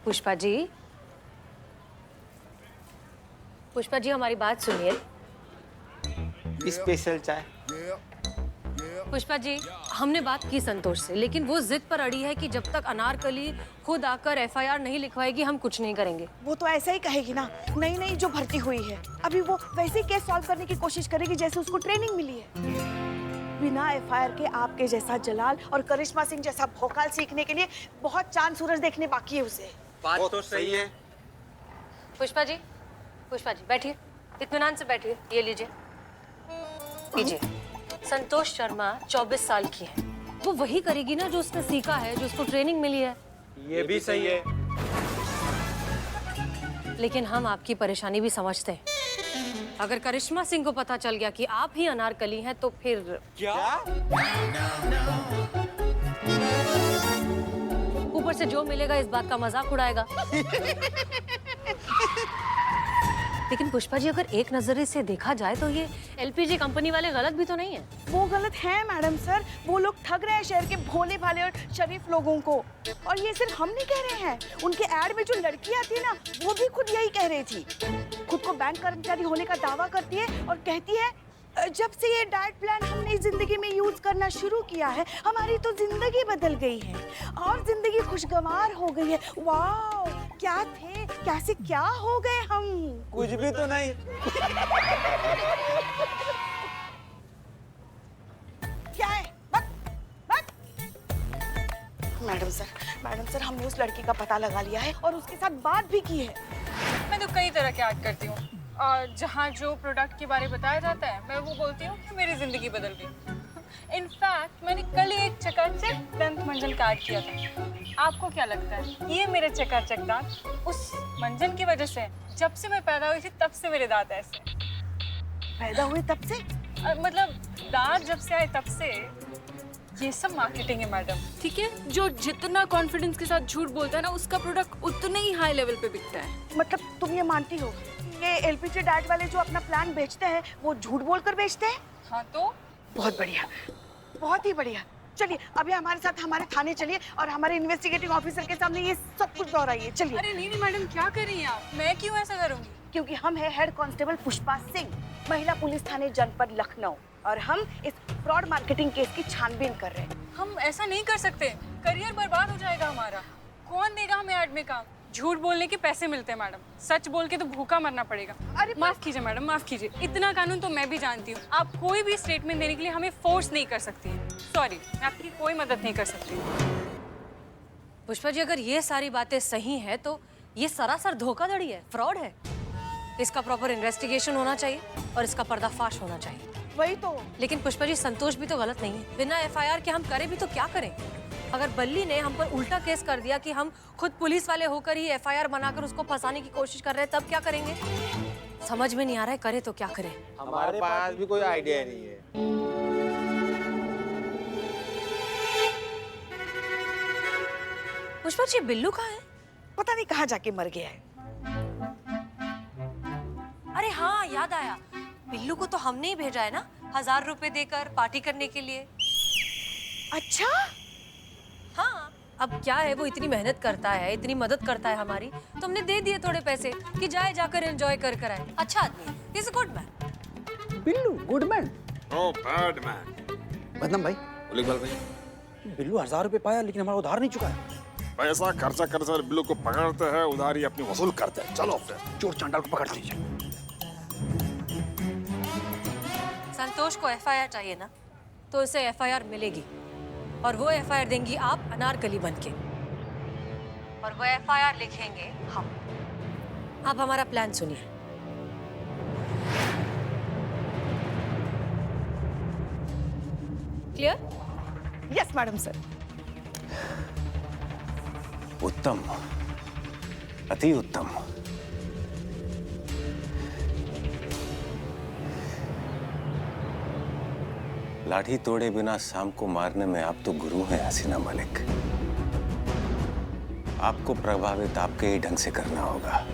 पुष्पा जी, पुष्पा जी हमारी बात सुनिए। स्पेशल चाय। पुष्पा जी, हमने बात की संतोष से, लेकिन वो जिद पर अड़ी है कि जब तक अनारकली खुद आकर एफआईआर नहीं लिखवाएगी हम कुछ नहीं करेंगे। वो तो ऐसा ही कहेगी ना, नई नई जो भर्ती हुई है अभी वो वैसे ही केस सॉल्व करने की कोशिश करेगी जैसे उसको ट्रेनिंग मिली है। बिना एफआईआर के आपके जैसा जलाल और करिश्मा सिंह जैसा भोकाल सीखने के लिए बहुत चांद सूरज देखने बाकी है उसे। बात तो सही है। पुष्पा जी बैठिए, इत्मीनान से बैठिए। ये लीजिए, लीजिए। संतोष शर्मा 24 साल की है। वो वही करेगी ना जो उसने सीखा है, जो उसको ट्रेनिंग मिली है। ये भी सही है। लेकिन हम आपकी परेशानी भी समझते हैं। अगर करिश्मा सिंह को पता चल गया कि आप ही अनारकली हैं तो फिर क्या? ऊपर से जो मिलेगा इस बात का मजाक उड़ाएगा। लेकिन पुष्पा जी, अगर एक नजरिए से देखा जाए तो ये एलपीजी कंपनी वाले गलत भी तो नहीं है। वो गलत है मैडम सर, वो लोग ठग रहे हैं शहर के भोले भाले और शरीफ लोगों को। और ये सिर्फ हम नहीं कह रहे हैं, उनके एड में जो लड़की आती है ना वो भी खुद यही कह रही थी। खुद को बैंक कर्मचारी होने का दावा करती है और कहती है जब से ये डाइट प्लान हमने जिंदगी में यूज करना शुरू किया है हमारी तो जिंदगी बदल गई है और जिंदगी खुशगवार हो गई है। वाह, क्या थे, कैसे क्या हो गए हम। कुछ भी तो नहीं। क्या है? मैडम सर हमने उस लड़की का पता लगा लिया है और उसके साथ बात भी की है। मैं तो कई तरह के ऐड करती हूँ और जहाँ जो प्रोडक्ट के बारे में बताया जाता है मैं वो बोलती हूँ कि मेरी जिंदगी बदल गई। इनफैक्ट मैंने कल ही एक चकाचक दंत मंजन का ऐड किया था। आपको क्या लगता है ये मेरे चकाचक दांत उस मंजन की वजह से? जब से मैं पैदा हुई थी तब से मेरे दांत ऐसे। पैदा हुए तब से? मतलब दांत जब से आए तब से। ये सब मार्केटिंग है मैडम, ठीक है? जो जितना कॉन्फिडेंस के साथ झूठ बोलता है ना उसका प्रोडक्ट उतने ही हाई लेवल पे बिकता है। मतलब तुम ये मानती हो ये एलपीजी डाइट वाले जो अपना प्लान बेचते हैं वो झूठ बोलकर बेचते हैं? हाँ तो बहुत बढ़िया, बहुत ही बढ़िया। चलिए अभी हमारे साथ हमारे थाने चलिए और हमारे इन्वेस्टिगेटिंग ऑफिसर के सामने ये सब कुछ दोहराइए। चलिए। अरे नहीं मैडम, क्या कर रही हैं आप? मैं क्यों ऐसा करूँगी? क्योंकि हम है हेड कांस्टेबल पुष्पा सिंह, महिला पुलिस थाने जनपद लखनऊ, और हम इस फ्रॉड मार्केटिंग केस की छानबीन कर रहे हैं। हम ऐसा नहीं कर सकते, करियर बर्बाद हो जाएगा हमारा। कौन देगा हमें ऐड में काम? झूठ बोलने के पैसे मिलते हैं मैडम, सच बोल के तो भूखा मरना पड़ेगा। अरे माफ कीजिए मैडम, माफ कीजिए। इतना कानून तो मैं भी जानती हूँ। आप कोई भी स्टेटमेंट देने के लिए हमें फोर्स नहीं कर सकती हैं। सॉरी, मैं आपकी कोई मदद नहीं कर सकती। पुष्पा जी, अगर ये सारी बातें सही हैं तो ये सरासर धोखाधड़ी है, फ्रॉड है। इसका प्रॉपर इन्वेस्टिगेशन होना चाहिए और इसका पर्दाफाश होना चाहिए। वही तो। लेकिन पुष्पा जी, संतोष भी तो गलत नहीं है। बिना एफआईआर के हम करें भी तो क्या करें? अगर बल्ली ने हम पर उल्टा केस कर दिया कि हम खुद पुलिस वाले होकर ही एफआईआर बनाकर उसको फंसाने की कोशिश कर रहे हैं, तब क्या करेंगे? समझ में नहीं आ रहा है, करे तो क्या करें? हमारे पास भी कोई आइडिया नहीं है। पुष्पा जी, बिल्लू कहाँ है? पता नहीं कहाँ जाके मर गया है। अरे हाँ, याद आया। बिल्लू को तो हमने ही भेजा है ना 1000 रुपए देकर पार्टी करने के लिए। अच्छा। हाँ, अब क्या है, वो इतनी मेहनत करता है, इतनी मदद करता है हमारी, तो हमने दे दिए थोड़े पैसे कि जाए जाकर एंजॉय कर कर आए। अच्छा आदमी है, is a good man. Billu good man? No bad man. बदनाम भाई, इकबाल भाई, बिल्लू 1000 रुपए पाया लेकिन हमारा उधार नहीं चुका है। पैसा खर्चा कर सर बिल्लू को पकड़ते हैं, उधारी अपनी वसूल करते हैं। चलो फिर चोर चांडाल को पकड़ लीजिए। संतोष को एफआईआर चाहिए ना, तो उसे एफआईआर मिलेगी और वो एफआईआर देंगी आप अनारकली बनके, और वो एफआईआर लिखेंगे हम। आप हमारा प्लान सुनिए। क्लियर? Yes madam sir. उत्तम, अति उत्तम। लाठी तोड़े बिना शाम को मारने में आप तो गुरु हैं हसीना मलिक। आपको प्रभावित आपके ही ढंग से करना होगा।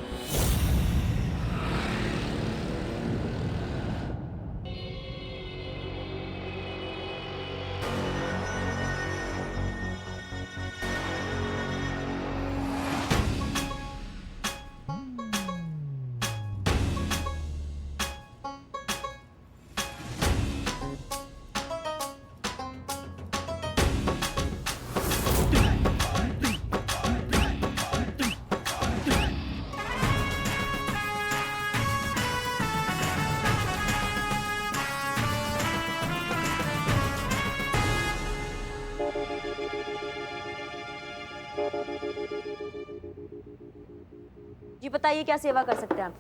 बताइए क्या सेवा कर सकते हैं आप?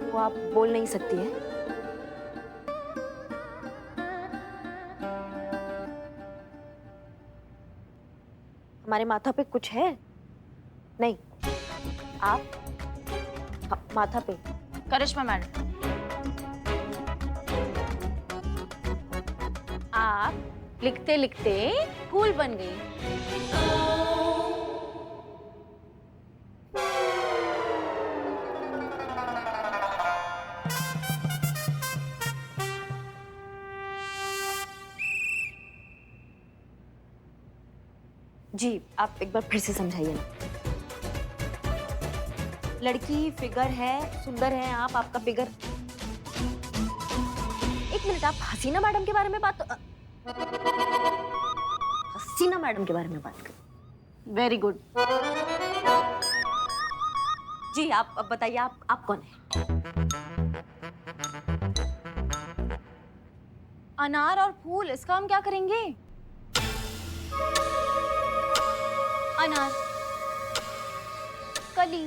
वो आप बोल नहीं सकती है। हमारे माथा पे कुछ है? नहीं। आप? हाँ, माथा पे। करिश्मा मैडम, आप लिखते लिखते फूल बन गई। जी, आप एक बार फिर से समझाइए ना। लड़की फिगर है, सुंदर है आप, आपका फिगर। एक मिनट, आप हसीना मैडम के बारे में बात हसीना मैडम के बारे में बात कर। Very good. जी, आप अब बताइए, आप कौन है? अनार और फूल, इसका हम क्या करेंगे? अनार कली,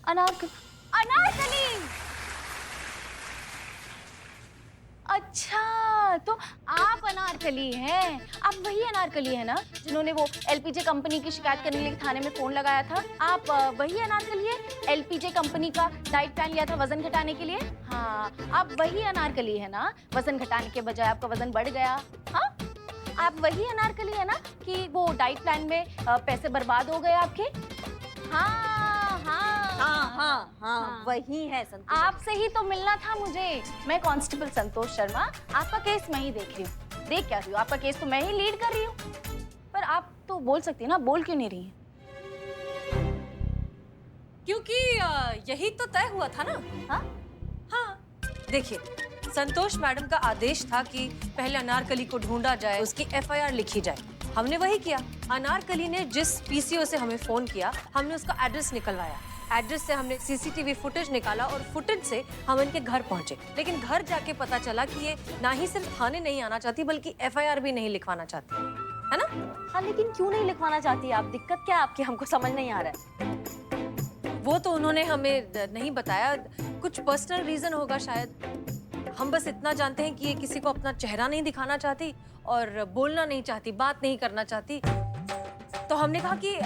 अनारकली। अच्छा, तो आप अनारकली हैं। आप वही अनारकली है ना जिन्होंने वो एलपीजे कंपनी की शिकायत करने के लिए थाने में फोन लगाया था? आप वही अनारकली है? एलपीजे कंपनी का डाइट प्लान लिया था वजन घटाने के लिए? हाँ, आप वही अनारकली है ना, वजन घटाने के बजाय आपका वजन बढ़ गया। हाँ, आप वही अनारकली है ना कि वो डाइट प्लान में पैसे बर्बाद हो गए आपके? हाँ हाँ हाँ हाँ हाँ, वही है संतोष। आपसे ही तो मिलना था मुझे। मैं कांस्टेबल संतोष शर्मा, आपका केस मैं ही देख रही हूँ। देख क्या रही हूँ, आपका केस तो मैं ही लीड कर रही हूँ। पर आप तो बोल सकती है ना, बोल क्यों नहीं रही है? क्योंकि यही तो तय हुआ था ना। हाँ हाँ, देखिए, संतोष मैडम का आदेश था कि पहले अनारकली को ढूंढा जाए, उसकी एफआईआर लिखी जाए। हमने वही किया। अनारकली ने जिस पीसीओ से हमें फोन किया, हमने उसका एड्रेस निकलवाया। एड्रेस से हमने सीसीटीवी फुटेज निकाला और फुटेज से हम इनके घर पहुंचे। लेकिन घर जाके पता चला कि ये ना ही सिर्फ थाने नहीं आना चाहती बल्कि एफआईआर भी नहीं लिखवाना चाहती, है ना? हाँ, लेकिन क्यों नहीं लिखवाना चाहती आप? दिक्कत क्या है आपकी? हमको समझ नहीं आ रहा है। वो तो उन्होंने हमें नहीं बताया। कुछ पर्सनल रीजन होगा शायद। हम बस इतना जानते हैं कि ये किसी को अपना चेहरा नहीं दिखाना चाहती और बोलना नहीं चाहती, बात नहीं करना चाहती। तो हमने कहा कि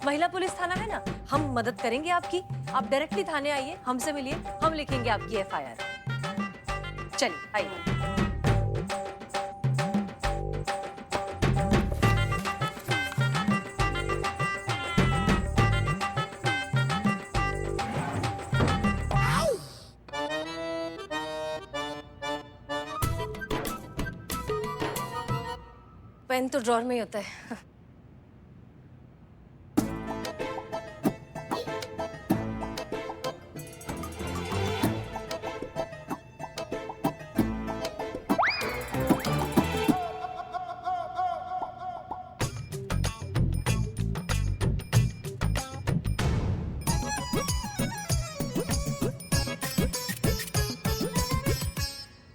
महिला पुलिस थाना है ना, हम मदद करेंगे आपकी। आप डायरेक्टली थाने आइए, हमसे मिलिए, हम लिखेंगे आपकी एफआईआर। चलिए आइए। पेन तो ड्रॉर में ही होता है।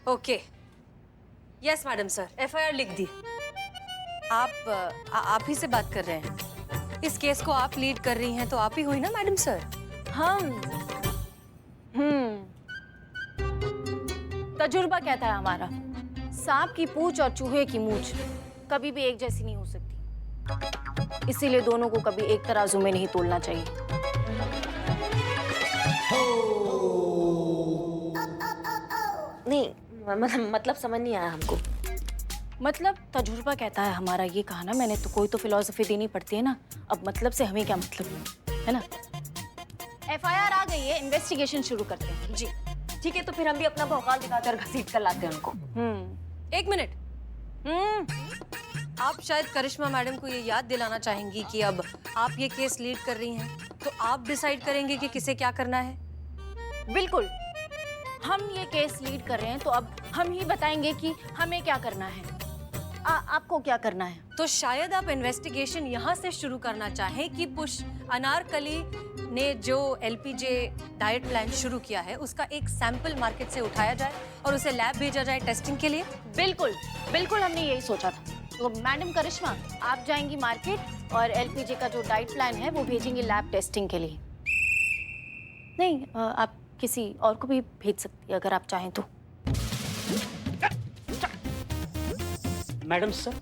Okay, yes madam sir, FIR लिख दी। आप ही से बात कर रहे हैं। इस केस को आप लीड कर रही हैं तो आप ही हुई ना मैडम सर? हम तजुर्बा कहता है हमारा, सांप की पूंछ और चूहे की मूंछ कभी भी एक जैसी नहीं हो सकती। इसीलिए दोनों को कभी एक तराजू में नहीं तोलना चाहिए। नहीं, मतलब समझ नहीं आया हमको। मतलब तजुर्बा कहता है हमारा, ये कहा ना मैंने। तो कोई तो फिलॉसफी देनी पड़ती है ना। अब मतलब से हमें क्या मतलब है ना? एफआईआर आ गई है, इन्वेस्टिगेशन शुरू करते हैं। जी ठीक है, तो फिर हम भी अपना भौकाल दिखाकर घसीट कर लाते हैं उनको। एक मिनट। आप शायद करिश्मा मैडम को ये याद दिलाना चाहेंगी कि अब आप ये केस लीड कर रही हैं, तो आप डिसाइड करेंगे कि किसे क्या करना है। बिल्कुल, हम ये केस लीड कर रहे हैं तो अब हम ही बताएंगे कि हमें क्या करना है। आपको क्या करना है? तो शायद आप इन्वेस्टिगेशन यहाँ से शुरू करना चाहें कि अनारकली ने जो एलपीजे डाइट प्लान शुरू किया है उसका एक सैंपल मार्केट से उठाया जाए और उसे लैब भेजा जाए टेस्टिंग के लिए। बिल्कुल बिल्कुल, हमने यही सोचा था। तो मैडम करिश्मा, आप जाएंगी मार्केट और एलपीजे का जो डाइट प्लान है वो भेजेंगी लैब टेस्टिंग के लिए। नहीं, आप किसी और को भी भेज सकती है अगर आप चाहें तो। मैडम सर,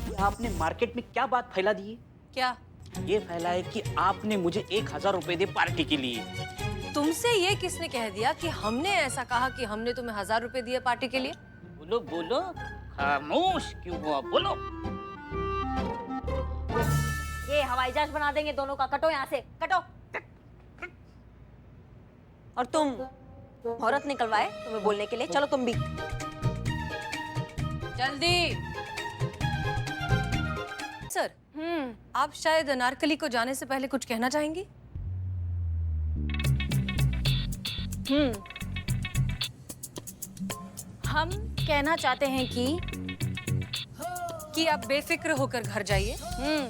ये आपने मार्केट में क्या बात फैला दी है? क्या? ये फैला है कि आपने मुझे 1000 रुपए दिए पार्टी के लिए। तुमसे ये किसने कह दिया कि हमने ऐसा कहा कि हमने तुम्हें 1000 रुपए दिए पार्टी के लिए? बोलो बोलो, खामोश क्यों हुआ, बोलो। ये हवाई जहाज बना देंगे दोनों का। कटो यहाँ से, कटो। और तुम औरत निकलवाए तुम्हें बोलने के लिए, चलो तुम भी। जल्दी। सर, आप शायद अनारकली को जाने से पहले कुछ कहना चाहेंगी? हम कहना चाहते हैं कि आप बेफिक्र होकर घर जाइए।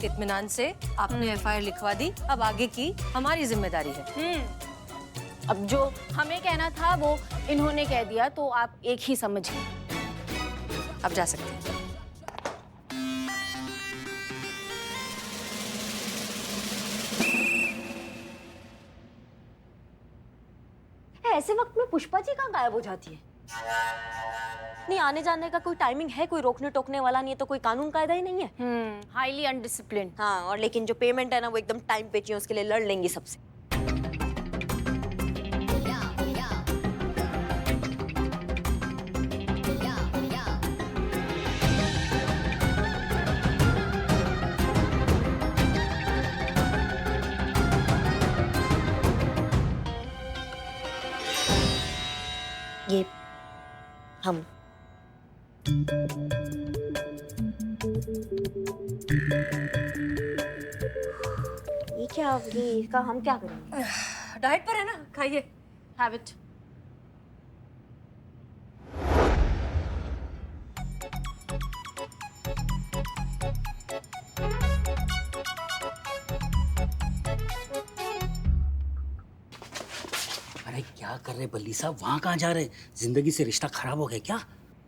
इत्मीनान से आपने एफआईआर लिखवा दी, अब आगे की हमारी जिम्मेदारी है। अब जो हमें कहना था वो इन्होंने कह दिया, तो आप एक ही समझिए। अब जा सकते हैं। ऐसे वक्त में पुष्पा जी कहाँ गायब हो जाती है? नहीं, आने जाने का कोई टाइमिंग है, कोई रोकने टोकने वाला नहीं है, तो कोई कानून कायदा ही नहीं है। Highly undisciplined. हाँ, और लेकिन जो पेमेंट है ना वो एकदम टाइम पे चाहिए, उसके लिए लड़ लेंगी सबसे। ये हम ये क्या, ये इसका हम क्या करेंगे? डाइट पर है ना, खाइए। Have it. अरे क्या कर रहे बल्ली साहब, वहाँ कहाँ जा रहे? जिंदगी से रिश्ता खराब हो गया क्या?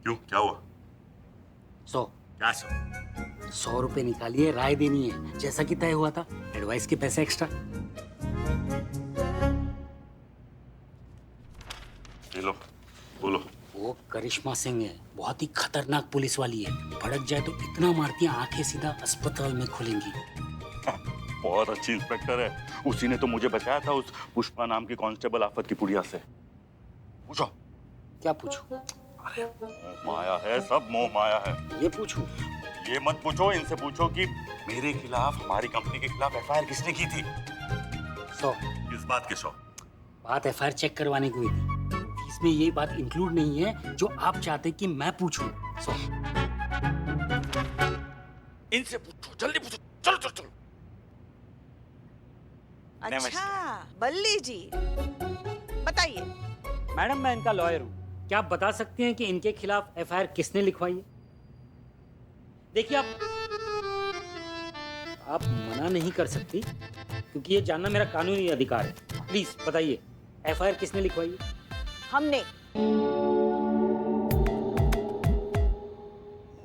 क्यों, क्या हुआ? 100 क्या 100 रुपए निकालिए, राय देनी है जैसा कि तय हुआ था, एडवाइस के पैसे एक्स्ट्रा। ये लो, बोलो। वो करिश्मा सिंह है, बहुत ही खतरनाक पुलिस वाली है। भड़क जाए तो इतना मारती है, आंखें सीधा अस्पताल में खुलेंगी। बहुत अच्छी इंस्पेक्टर है, उसी ने तो मुझे बचाया था उस पुष्पा नाम की कांस्टेबल आफत की पुड़िया से। पूछो। क्या पूछूं? मोह माया है, सब मोह माया है। ये पूछूं? ये मत पूछो, इनसे पूछो कि मेरे खिलाफ, हमारी कंपनी के खिलाफ एफआईआर किसने की थी? 100। किस बात के 100? बात एफआईआर चेक करवाने की हुई थी। इसमें ये बात इंक्लूड नहीं है जो आप चाहते कि मैं पूछूं। 100। इनसे पूछो, जल्दी पूछो, चलो चलो चलो। अच्छा, बल्ली जी बताइए। मैडम, मैं इनका लॉयर हूँ, क्या आप बता सकती हैं कि इनके खिलाफ एफआईआर किसने लिखवाई है? देखिए, आप मना नहीं कर सकती क्योंकि ये जानना मेरा कानूनी अधिकार है। प्लीज बताइए, एफआईआर किसने लिखवाई है? हमने।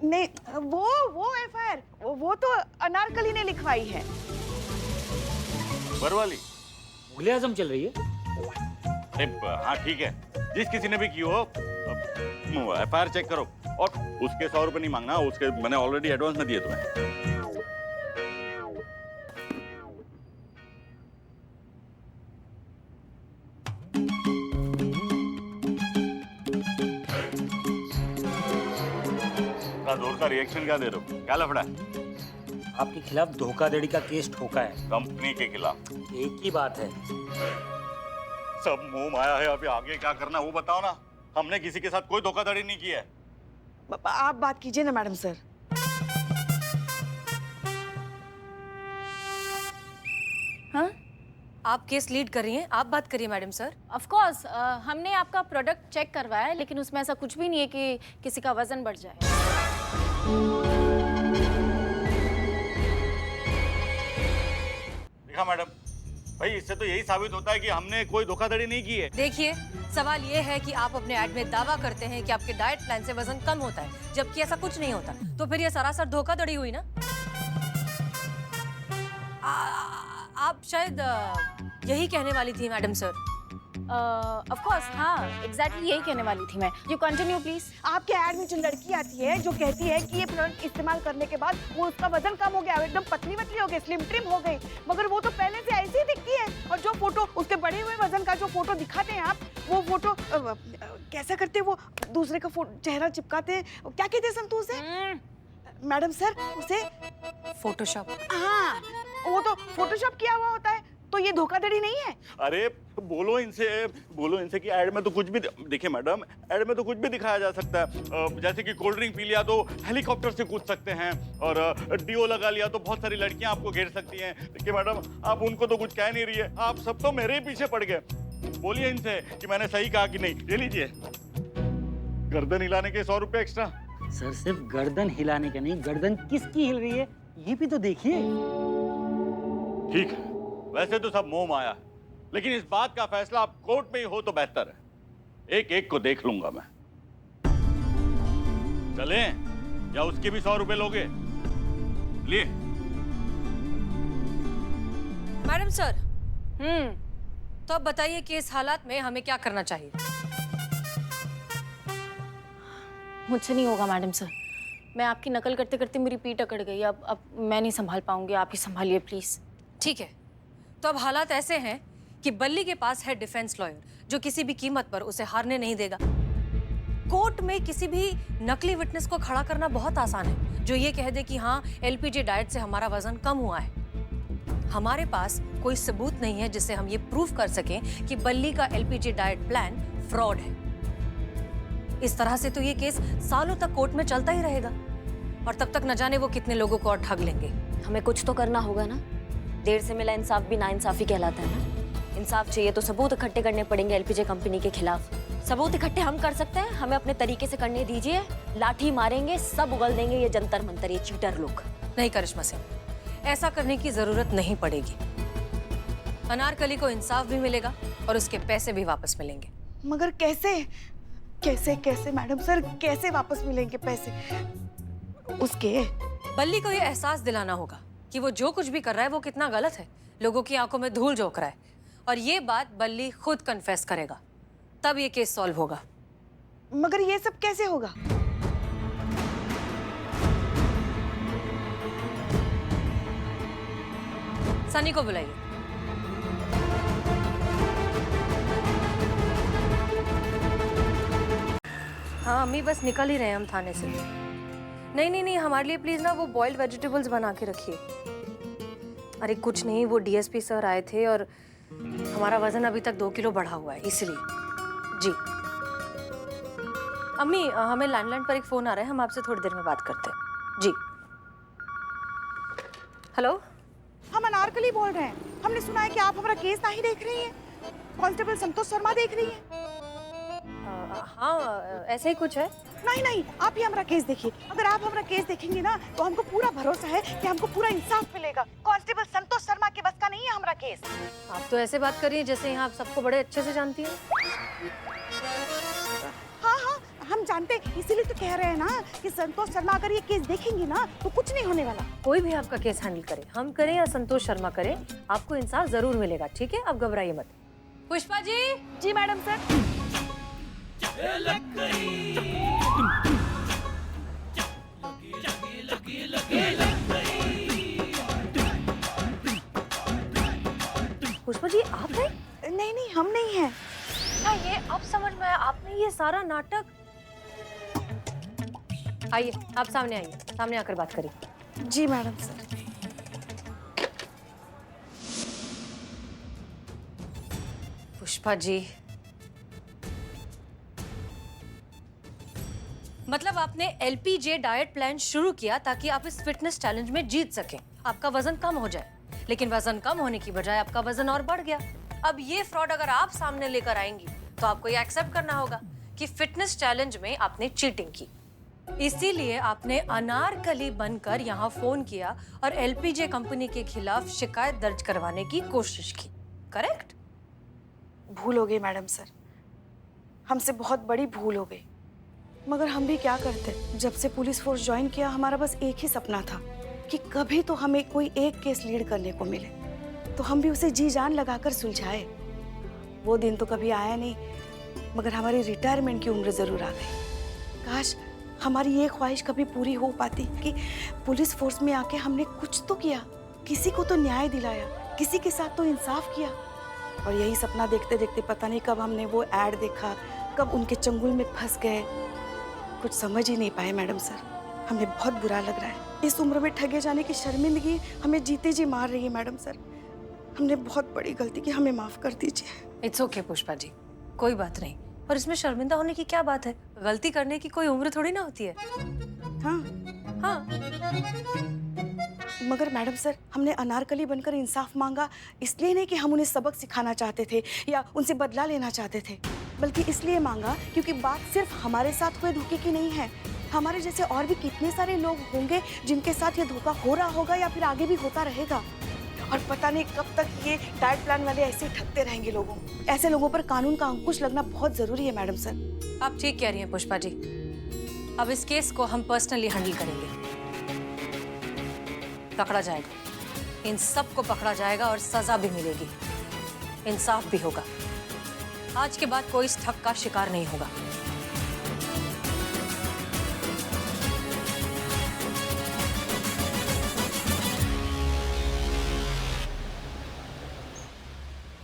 नहीं, वो एफआईआर वो तो अनारकली ने लिखवाई है। बरवाली मुगले आजम चल रही है। अरे हाँ ठीक है, जिस किसी ने भी की हो एफआईआर चेक करो, और उसके 100 रुपए नहीं मांगना, उसके मैंने ऑलरेडी एडवांस में दिए तुम्हें। जोर का रिएक्शन क्या दे रहे हो, क्या लफड़ा है? आपके खिलाफ धोखाधड़ी का केस ठोका है कंपनी के खिलाफ। एक ही बात है। सब मुंह माया है, अभी आगे क्या करना वो बताओ ना। हमने किसी के साथ कोई धोखाधड़ी नहीं की है। आप बात कीजिए ना मैडम सर। हाँ, आप केस लीड कर रही हैं, आप बात करिए मैडम सर। ऑफ कोर्स, हमने आपका प्रोडक्ट चेक करवाया है, लेकिन उसमें ऐसा कुछ भी नहीं है कि किसी का वजन बढ़ जाए। देखा मैडम, भाई इससे तो यही साबित होता है कि हमने कोई धोखाधड़ी नहीं की है। देखिए, सवाल ये है कि आप अपने ऐड में दावा करते हैं कि आपके डाइट प्लान से वजन कम होता है, जबकि ऐसा कुछ नहीं होता। तो फिर ये सरासर धोखाधड़ी हुई ना। आप शायद यही कहने वाली थी मैडम सर। ऑफ कोर्स, हाँ, एग्जैक्टली यही कहने वाली थी मैं। You continue please. आपके ऐड में जो लड़की आती है जो कहती है कि ये प्रोडक्ट इस्तेमाल करने के बाद वो उसका वजन कम हो गया, एकदम पतली वतली हो गई, स्लिम ट्रिम हो गई, मगर वो तो पहले से ऐसी ही दिखती है। और जो फोटो उसके बढ़े हुए वजन का जो फोटो दिखाते हैं आप, वो फोटो कैसा करते हैं, वो दूसरे का चेहरा चिपकाते हैं, क्या कहते हैं संतोष है मैडम सर उसे? फोटोशॉप। हाँ, वो तो फोटोशॉप किया हुआ होता है। तो ये धोखाधड़ी नहीं है? अरे बोलो इनसे कि ऐड में तो कुछ भी, देखिए मैडम, ऐड में तो कुछ भी दिखाया जा सकता है। जैसे कि कोल्ड ड्रिंक पी लिया तो हेलीकॉप्टर से कूद सकते हैं, और डीओ लगा लिया तो बहुत सारी लड़कियां आपको घेर सकती हैं। देखिए मैडम, आप उनको तो कुछ कह नहीं रही है, आप सब तो मेरे ही पीछे पड़ गए। बोलिए इनसे कि मैंने सही कहा कि नहीं। ये लीजिए, गर्दन हिलाने के 100 रुपए एक्स्ट्रा। सर सिर्फ गर्दन हिलाने का नहीं, गर्दन किसकी हिल रही है ये भी तो देखिए। ठीक है, वैसे तो सब मोह माया है, लेकिन इस बात का फैसला आप कोर्ट में ही हो तो बेहतर है। एक एक को देख लूंगा मैं। चलें या उसके भी 100 रुपए लोगे? लिए मैडम सर। तो अब बताइए कि इस हालात में हमें क्या करना चाहिए? मुझसे नहीं होगा मैडम सर, मैं आपकी नकल करते करते मेरी पीठ अकड़ गई। अब मैं नहीं संभाल पाऊंगी, आप ही संभालिए प्लीज। ठीक है, तो अब हालात ऐसे हैं कि बल्ली के पास है डिफेंस लॉयर जो किसी भी कीमत पर उसे हारने नहीं देगा। कोर्ट में किसी भी नकली विटनेस को खड़ा करना बहुत आसान है, जो ये कह दे कि हाँ, एलपीजे डाइट से हमारा वजन कम हुआ है। हमारे पास कोई सबूत नहीं है जिससे हम ये प्रूव कर सकें कि बल्ली का एलपीजे डाइट प्लान फ्रॉड है। इस तरह से तो ये केस सालों तक कोर्ट में चलता ही रहेगा, और तब तक न जाने वो कितने लोगों को और ठग लेंगे। हमें कुछ तो करना होगा ना। देर से मिला इंसाफ भी नाइंसाफी कहलाता है ना। इंसाफ चाहिए तो सबूत इकट्ठे करने पड़ेंगे एलपीजे कंपनी के खिलाफ। सबूत इकट्ठे हम कर सकते हैं, हमें अपने तरीके से करने दीजिए। लाठी मारेंगे, सब उगल देंगे ये जंतर मंतर, ये चीटर लोग। नहीं करिश्मा सिंह, ऐसा करने की जरूरत नहीं पड़ेगी। अनारकली को इंसाफ भी मिलेगा और उसके पैसे भी वापस मिलेंगे। मगर कैसे कैसे कैसे मैडम सर, कैसे वापस मिलेंगे पैसे उसके? बल्ली को ये एहसास दिलाना होगा कि वो जो कुछ भी कर रहा है वो कितना गलत है, लोगों की आंखों में धूल झोंक रहा है, और ये बात बल्ली खुद कन्फेस करेगा, तब ये केस सॉल्व होगा। मगर ये सब कैसे होगा? सनी को बुलाइए। हाँ अम्मी, बस निकल ही रहे हैं हम थाने से। नहीं, हमारे लिए प्लीज ना वो बॉइल्ड वेजिटेबल्स बना के रखिए। अरे कुछ नहीं, वो डीएसपी सर आए थे और हमारा वजन अभी तक 2 किलो बढ़ा हुआ है, इसलिए। जी अम्मी, हमें लैंडलाइन पर एक फोन आ रहा है, हम आपसे थोड़ी देर में बात करते हैं। जी हेलो, हम अनारकली बोल रहे हैं। हमने सुना है कि आप हमारा केस नहीं देख रही हैं, कांस्टेबल संतोष शर्मा देख रही हैं। हाँ ऐसे ही कुछ है। नहीं, आप ही हमारा केस देखिए। अगर आप हमारा केस देखेंगे ना तो हमको पूरा भरोसा है कि हमको पूरा इंसाफ मिलेगा। कांस्टेबल संतोष शर्मा के बस का नहीं है हमारा केस। आप तो ऐसे बात कर रही हैं जैसे यहाँ आप सबको बड़े अच्छे से जानती हैं। हाँ, हम जानते हैं, इसीलिए तो कह रहे हैं ना कि संतोष शर्मा अगर ये केस देखेंगे ना तो कुछ नहीं होने वाला। कोई भी आपका केस हैंडल करे, हम करें या संतोष शर्मा करे, आपको इंसाफ जरूर मिलेगा। ठीक है, आप घबराइए मत। पुष्पा जी। जी मैडम सर। पुष्पा जी आप हैं? नहीं, हम नहीं हैं। क्या ये अब समझ में आया? आपने ये सारा नाटक। आइए, आप सामने आइए, सामने आकर बात करिए। जी मैडम सर। पुष्पा जी, मतलब आपने एलपीजे डाइट प्लान शुरू किया ताकि आप इस फिटनेस चैलेंज में जीत सकें, आपका वजन कम हो जाए, लेकिन वजन कम होने की बजाय आपका वजन और बढ़ गया। अब ये फ्रॉड अगर आप सामने लेकर आएंगी तो आपको ये एक्सेप्ट करना होगा कि फिटनेस चैलेंज में आपने चीटिंग की। इसीलिए आपने अनारकली बनकर यहाँ फोन किया और एलपीजे कंपनी के खिलाफ शिकायत दर्ज करवाने की कोशिश की, करेक्ट? भूल हो गई मैडम सर, हमसे बहुत बड़ी भूल हो गई, मगर हम भी क्या करते। जब से पुलिस फोर्स ज्वाइन किया हमारा बस एक ही सपना था कि कभी तो हमें कोई एक केस लीड करने को मिले, तो हम भी उसे जी जान लगाकर सुलझाए। वो दिन तो कभी आया नहीं, मगर हमारी रिटायरमेंट की उम्र जरूर आ गई। काश हमारी ये ख्वाहिश कभी पूरी हो पाती कि पुलिस फोर्स में आके हमने कुछ तो किया, किसी को तो न्याय दिलाया, किसी के साथ तो इंसाफ किया। और यही सपना देखते देखते पता नहीं कब हमने वो ऐड देखा, कब उनके चंगुल में फंस गए। कुछ समझ ही नहीं पाए मैडम सर, हमें बहुत बुरा लग रहा है। इस उम्र में ठगे जाने की शर्मिंदगी हमें जीते जी मार रही है मैडम सर। हमने बहुत बड़ी गलती की, हमें माफ कर दीजिए। इट्स ओके पुष्पा जी, कोई बात नहीं। और इसमें शर्मिंदा होने की क्या बात है? गलती करने की कोई उम्र थोड़ी ना होती है। हाँ हाँ, मगर मैडम सर, हमने अनारकली बनकर इंसाफ मांगा इसलिए नहीं कि हम उन्हें सबक सिखाना चाहते थे या उनसे बदला लेना चाहते थे, बल्कि इसलिए मांगा क्योंकि बात सिर्फ हमारे साथ हुए धोखे की नहीं है। हमारे जैसे और भी कितने सारे लोग होंगे जिनके साथ ये धोखा हो रहा होगा या फिर आगे भी होता रहेगा। और पता नहीं कब तक ये डाइट प्लान वाले ऐसे ही ठगते रहेंगे लोगों को। ऐसे लोगों पर कानून का अंकुश लगना बहुत जरूरी है मैडम सर। आप ठीक कह रही हैं पुष्पा जी। अब इस केस को हम पर्सनली हैंडल करेंगे। पकड़ा जाएगा, इन सब को पकड़ा जाएगा और सजा भी मिलेगी, इंसाफ भी होगा। आज के बाद कोई इस ठग का शिकार नहीं होगा।